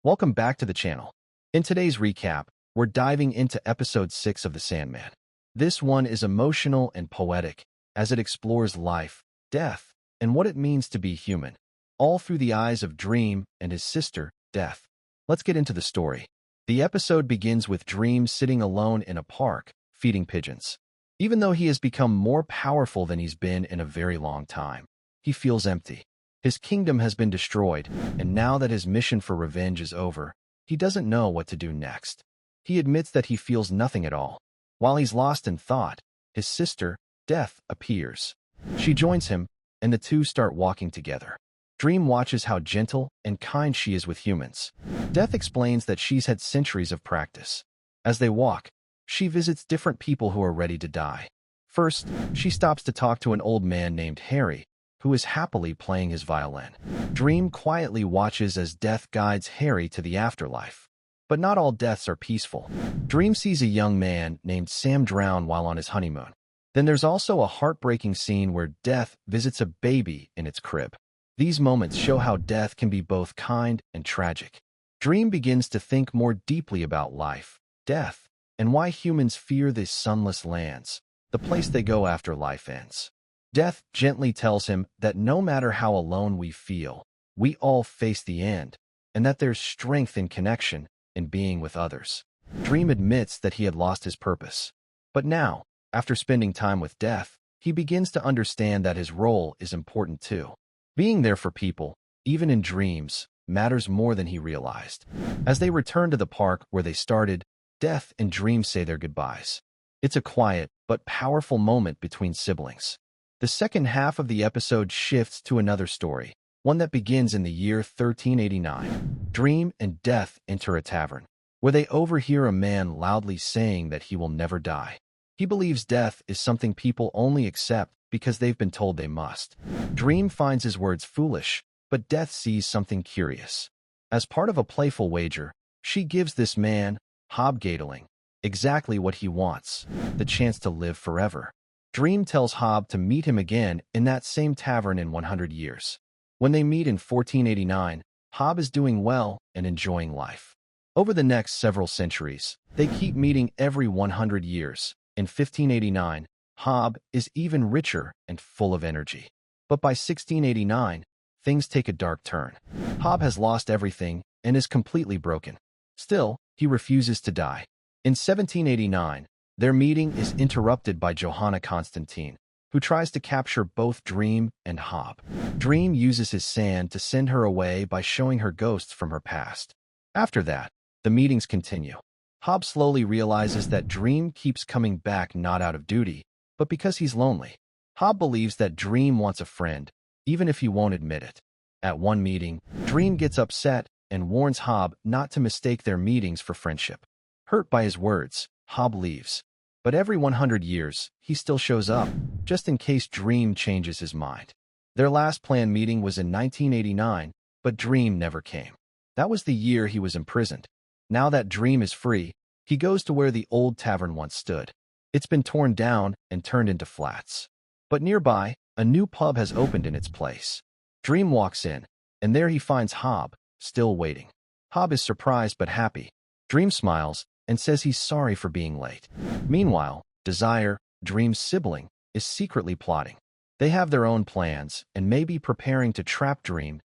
Welcome back to the channel. In today's recap, we're diving into episode 6 of the Sandman. This one is emotional and poetic as it explores life, death, and what it means to be human, all through the eyes of Dream and his sister, Death. Let's get into the story. The episode begins with Dream sitting alone in a park, feeding pigeons. Even though he has become more powerful than he's been in a very long time, he feels empty. His kingdom has been destroyed, and now that his mission for revenge is over, he doesn't know what to do next. He admits that he feels nothing at all. While he's lost in thought, his sister, Death, appears. She joins him, and the two start walking together. Dream watches how gentle and kind she is with humans. Death explains that she's had centuries of practice. As they walk, she visits different people who are ready to die. First, she stops to talk to an old man named Harry, who is happily playing his violin. Dream quietly watches as Death guides Harry to the afterlife. But not all deaths are peaceful. Dream sees a young man named Sam drown while on his honeymoon. Then there's also a heartbreaking scene where Death visits a baby in its crib. These moments show how death can be both kind and tragic. Dream begins to think more deeply about life, death, and why humans fear these sunless lands, the place they go after life ends. Death gently tells him that no matter how alone we feel, we all face the end, and that there's strength in connection, in being with others. Dream admits that he had lost his purpose. But now, after spending time with Death, he begins to understand that his role is important too. Being there for people, even in dreams, matters more than he realized. As they return to the park where they started, Death and Dream say their goodbyes. It's a quiet but powerful moment between siblings. The second half of the episode shifts to another story, one that begins in the year 1389. Dream and Death enter a tavern, where they overhear a man loudly saying that he will never die. He believes death is something people only accept because they've been told they must. Dream finds his words foolish, but Death sees something curious. As part of a playful wager, she gives this man, Hob Gadling, exactly what he wants, the chance to live forever. Dream tells Hob to meet him again in that same tavern in 100 years. When they meet in 1489, Hob is doing well and enjoying life. Over the next several centuries, they keep meeting every 100 years. In 1589, Hob is even richer and full of energy. But by 1689, things take a dark turn. Hob has lost everything and is completely broken. Still, he refuses to die. In 1789, their meeting is interrupted by Johanna Constantine, who tries to capture both Dream and Hob. Dream uses his sand to send her away by showing her ghosts from her past. After that, the meetings continue. Hob slowly realizes that Dream keeps coming back not out of duty, but because he's lonely. Hob believes that Dream wants a friend, even if he won't admit it. At one meeting, Dream gets upset and warns Hob not to mistake their meetings for friendship. Hurt by his words, Hob leaves. But every 100 years, he still shows up, just in case Dream changes his mind. Their last planned meeting was in 1989, but Dream never came. That was the year he was imprisoned. Now that Dream is free, he goes to where the old tavern once stood. It's been torn down and turned into flats. But nearby, a new pub has opened in its place. Dream walks in, and there he finds Hob, still waiting. Hob is surprised but happy. Dream smiles and says he's sorry for being late. Meanwhile, Desire, Dream's sibling, is secretly plotting. They have their own plans and may be preparing to trap Dream.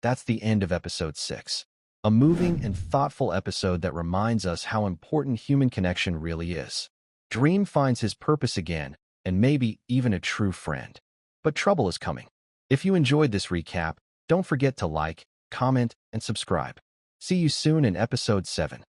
That's the end of episode 6. A moving and thoughtful episode that reminds us how important human connection really is. Dream finds his purpose again, and maybe even a true friend. But trouble is coming. If you enjoyed this recap, don't forget to like, comment, and subscribe. See you soon in episode 7.